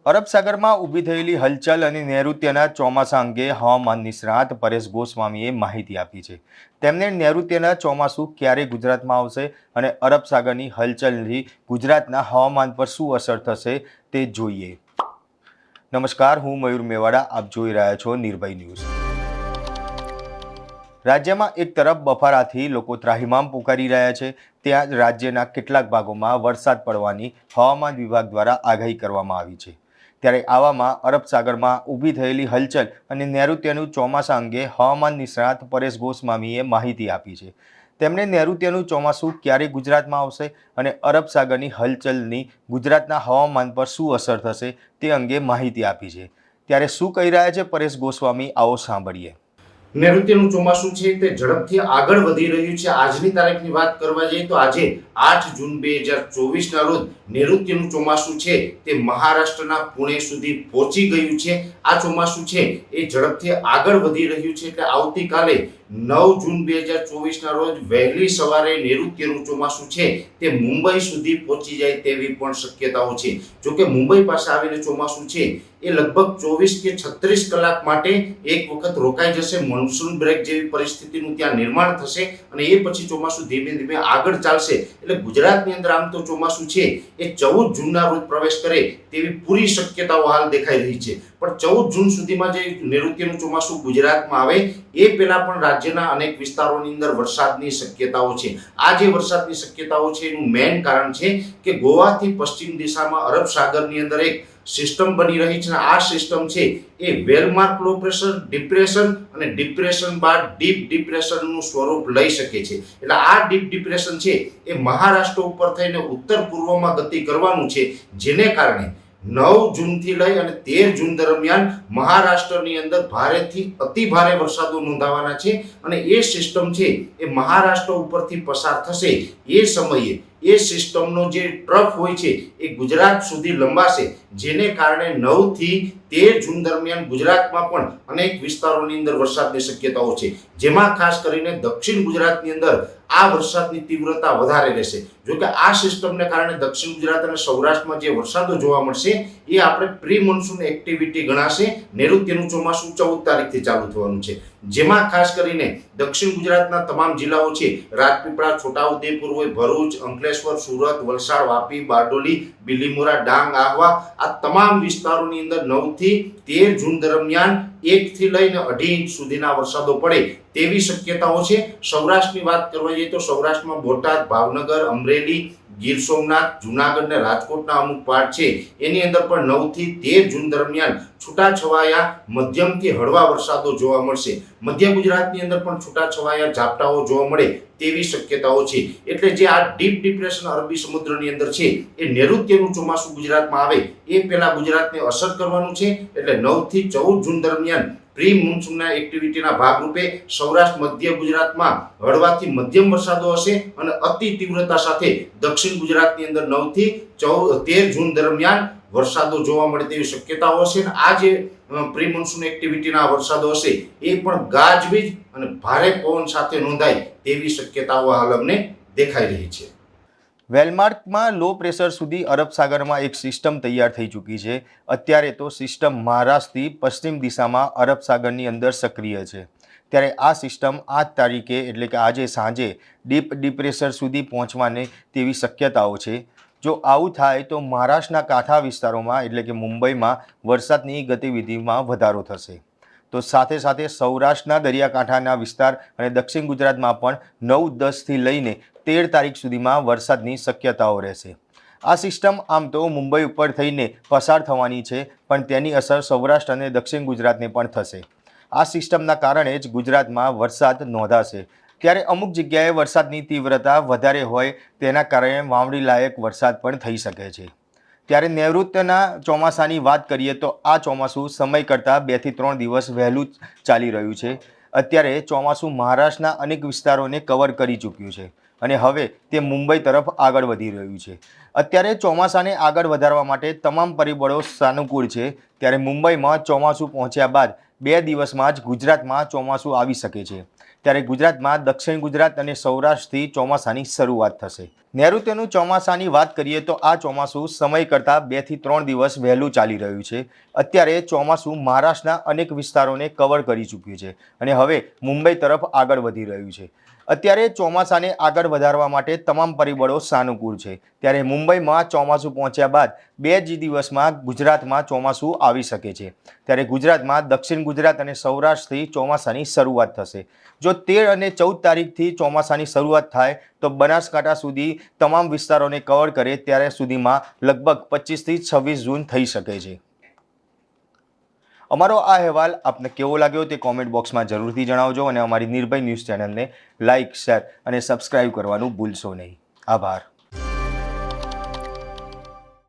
અરબ સાગરમાં ઊભી થયેલી હલચલ અને નૈઋત્યના ચોમાસા અંગે હવામાન નિષ્ણાત પરેશ ગોસ્વામીએ માહિતી આપી છે. તેમણે નૈઋત્યના ચોમાસું ક્યારે ગુજરાતમાં આવશે અને અરબ સાગરની હલચલથી ગુજરાતના હવામાન પર શું અસર થશે તે જોઈએ. નમસ્કાર, હું મયુર મેવાડા. આપ જોઈ રહ્યા છો નિર્ભય ન્યૂઝ. રાજ્યમાં એક તરફ બફારાથી લોકો ત્રાહિમામ પુકારી રહ્યા છે, ત્યાં રાજ્યના કેટલાક ભાગોમાં વરસાદ પડવાની હવામાન વિભાગ દ્વારા આગાહી કરવામાં આવી છે. ત્યારે આવામાં અરબ સાગરમાં ઊભી થયેલી હલચલ અને નૈઋત્યનું ચોમાસા અંગે હવામાન નિષ્ણાત પરેશ ગોસ્વામીએ માહિતી આપી છે. તેમણે નૈઋત્યનું ચોમાસું ક્યારે ગુજરાતમાં આવશે અને અરબ સાગરની હલચલની ગુજરાતના હવામાન પર શું અસર થશે તે અંગે માહિતી આપી છે. ત્યારે શું કહી રહ્યા છે પરેશ ગોસ્વામી, આવો સાંભળીએ. નૈઋત્યનું ચોમાસું છે તે ઝડપથી આગળ વધી રહ્યું છે. આજની તારીખની વાત કરવા જઈએ તો આજે 8 જૂન 2024 ના રોજ નૈઋત્યનું ચોમાસું છે તે મહારાષ્ટ્રના પુણે સુધી પહોંચી ગયું છે. આ ચોમાસું છે એ ઝડપથી આગળ વધી રહ્યું છે એટલે આવતીકાલે 9 જૂન 2024 ના રોજ વહેલી સવારે નૈઋત્યનું ચોમાસું છે તે મુંબઈ સુધી પહોંચી જાય તેવી પણ શક્યતાઓ છે. જોકે મુંબઈ પાસે આવીને ચોમાસું છે એ લગભગ 24 કે 36 કલાક માટે એક વખત રોકાઈ જશે. મોન્સૂન બ્રેક જેવી પરિસ્થિતિનું ત્યાં નિર્માણ થશે અને એ પછી ચોમાસું ધીમે ધીમે આગળ ચાલશે. એટલે ગુજરાતની અંદર આમ તો ચોમાસું છે એ 14 જૂનના રોજ પ્રવેશ કરે તેવી પૂરી શક્યતાઓ હાલ દેખાઈ રહી છે. પણ 14 જૂન સુધીમાં જે નૈઋત્યનું ચોમાસું ગુજરાતમાં આવે એ પહેલા પણ રાજ્યના અનેક વિસ્તારોની અંદર વરસાદની શક્યતાઓ છે. આ જે વરસાદની શક્યતાઓ છે એનું મેઇન કારણ છે કે ગોવાથી પશ્ચિમ દિશામાં અરબ સાગરની અંદર એક સિસ્ટમ બની રહી છે. આ સિસ્ટમ છે એ વેલમાર્ક લો પ્રેશર, ડિપ્રેશન અને ડિપ્રેશન બાદ ડીપ ડિપ્રેશનનું સ્વરૂપ લઈ શકે છે. એટલે આ ડીપ ડિપ્રેશન છે એ મહારાષ્ટ્ર ઉપર થઈને ઉત્તર પૂર્વમાં ગતિ કરવાનું છે, જેને કારણે 9 જૂનથી લઈ અને 13 જૂન દરમિયાન મહારાષ્ટ્રની અંદર ભારેથી અતિ ભારે વરસાદો નોંધાવાના છે અને એ સિસ્ટમ છે એ મહારાષ્ટ્ર ઉપરથી પસાર થશે. એ સમયે એ સિસ્ટમનો જે ટ્રફ હોય છે એ ગુજરાત સુધી લંબાશે, જેને કારણે 9 થી 13 જૂન દરમિયાન ગુજરાતમાં પણ અનેક વિસ્તારોની અંદર વરસાદની શક્યતાઓ છે, જેમાં ખાસ કરીને દક્ષિણ ગુજરાતની અંદર આ વરસાદની તીવ્રતા વધારે રહેશે. જોકે આ સિસ્ટમને કારણે દક્ષિણ ગુજરાત અને સૌરાષ્ટ્રમાં જે વરસાદો જોવા મળશે એ આપણે પ્રી મોન્સૂન એક્ટિવિટી ગણાશે. નૈઋત્યનું ચોમાસું 14 તારીખથી ચાલુ થવાનું છે, જેમાં ખાસ કરીને દક્ષિણ ગુજરાતના તમામ જિલ્લાઓ છે, રાજપીપળા, છોટાઉદેપુર હોય, ભરૂચ, અંકલેશ્વર, સુરત, વલસાડ, વાપી, બારડોલી, બિલીમોરા, ડાંગ, આહવા, આ તમામ વિસ્તારોની અંદર 9 થી 13 જૂન દરમિયાન 1 થી લઈને 2.5 ઇંચ સુધીના વરસાદો પડે તેવી શક્યતાઓ છે. સૌરાષ્ટ્રની વાત કરવા જઈએ તો સૌરાષ્ટ્રમાં બોટાદ, ભાવનગર, અમરેલી, ગીર સોમનાથ, જુનાગઢ ને રાજકોટના અમુક પાર્ટ છે એની અંદર પણ 9 થી 13 જૂન દરમિયાન છૂટાછવાયા મધ્યમથી હળવા વરસાદો જોવા મળશે. મધ્ય ગુજરાતની અંદર પણ છૂટાછવાયા ઝાપટાઓ જોવા મળે તેવી શક્યતાઓ છે. એટલે જે આ ડીપ ડિપ્રેશન અરબી સમુદ્રની અંદર છે એ નૈઋત્યનું ચોમાસું ગુજરાતમાં આવે એ પહેલા ગુજરાતને અસર કરવાનું છે. એટલે 9 થી 14 જૂન દરમિયાન પ્રી મોન્સૂનના એક્ટિવિટીના ભાગરૂપે સૌરાષ્ટ્ર, મધ્ય ગુજરાતમાં હળવાથી મધ્યમ વરસાદો હશે અને અતિ તીવ્રતા સાથે દક્ષિણ ગુજરાતની અંદર 9 થી 13 જૂન દરમિયાન વરસાદો જોવા મળે તેવી શક્યતાઓ હશે. આ જે પ્રી મોન્સૂન એક્ટિવિટીના વરસાદો હશે એ પણ ગાજવીજ અને ભારે પવન સાથે નોંધાય તેવી શક્યતાઓ હાલ અમને દેખાઈ રહી છે. વેલમાર્કમાં લો પ્રેશર સુધી અરબ સાગરમાં એક સિસ્ટમ તૈયાર થઈ ચૂકી છે. અત્યારે તો સિસ્ટમ મહારાષ્ટ્રથી પશ્ચિમ દિશામાં અરબ સાગરની અંદર સક્રિય છે. ત્યારે આ સિસ્ટમ 8 તારીખે એટલે કે આજે સાંજે ડીપ ડિપ્રેશર સુધી પહોંચવાની તેવી શક્યતાઓ છે. જો આવું થાય તો મહારાષ્ટ્રના કાંઠા વિસ્તારોમાં એટલે કે મુંબઈમાં વરસાદની ગતિવિધિમાં વધારો થશે. તો સાથે સાથે સૌરાષ્ટ્રના દરિયાકાંઠાના વિસ્તાર અને દક્ષિણ ગુજરાતમાં પણ 9, 10 થી લઈને 13 તારીખ સુધીમાં વરસાદની શક્યતાઓ રહેશે. આ સિસ્ટમ આમ તો મુંબઈ ઉપર થઈને પસાર થવાની છે, પણ તેની અસર સૌરાષ્ટ્ર અને દક્ષિણ ગુજરાતને પણ થશે. આ સિસ્ટમના કારણે જ ગુજરાતમાં વરસાદ નોંધાશે. ત્યારે અમુક જગ્યાએ વરસાદની તીવ્રતા વધારે હોય તેના કારણે વાવણી લાયક વરસાદ પણ થઈ શકે છે. ત્યારે નૈઋત્યના ચોમાસાની વાત કરીએ તો આ ચોમાસું સમય કરતાં 2 થી 3 દિવસ વહેલું ચાલી રહ્યું છે. અત્યારે ચોમાસું મહારાષ્ટ્રના અનેક વિસ્તારોને કવર કરી ચૂક્યું છે અને હવે તે મુંબઈ તરફ આગળ વધી રહ્યું છે. અત્યારે ચોમાસાને આગળ વધારવા માટે તમામ પરિબળો સાનુકૂળ છે. ત્યારે મુંબઈમાં ચોમાસું પહોંચ્યા બાદ 2 દિવસમાં જ ગુજરાતમાં ચોમાસું આવી શકે છે. ત્યારે ગુજરાતમાં દક્ષિણ ગુજરાત અને સૌરાષ્ટ્રથી ચોમાસાની શરૂઆત થશે. નૈઋત્યનું ચોમાસાની વાત કરીએ તો આ ચોમાસું સમય કરતાં 2 થી 3 દિવસ વહેલું ચાલી રહ્યું છે. અત્યારે ચોમાસું મહારાષ્ટ્રના અનેક વિસ્તારોને કવર કરી ચૂક્યું છે અને હવે મુંબઈ તરફ આગળ વધી રહ્યું છે. અત્યારે ચોમાસાને આગળ વધારવા માટે તમામ પરિબળો સાનુકૂળ છે. ત્યારે મુંબઈમાં ચોમાસું પહોંચ્યા બાદ 2 જ દિવસમાં ગુજરાતમાં ચોમાસું આવી શકે છે. ત્યારે ગુજરાતમાં દક્ષિણ ગુજરાત અને સૌરાષ્ટ્રથી ચોમાસાની શરૂઆત થશે. જો 13 અને 14 તારીખથી ચોમાસાની શરૂઆત થાય તો બનાસકાંઠા સુધી તમામ વિસ્તારોને કવર કરે ત્યારે સુધીમાં લગભગ 25 થી 26 જૂન થઈ શકે છે. અમારો આ અહેવાલ આપને કેવો લાગ્યો તે કોમેન્ટ બોક્સમાં જરૂરથી જણાવજો અને અમારી નિર્ભય ન્યૂઝ ચેનલને લાઇક, શેર અને સબસ્ક્રાઇબ કરવાનું ભૂલશો નહીં. આભાર.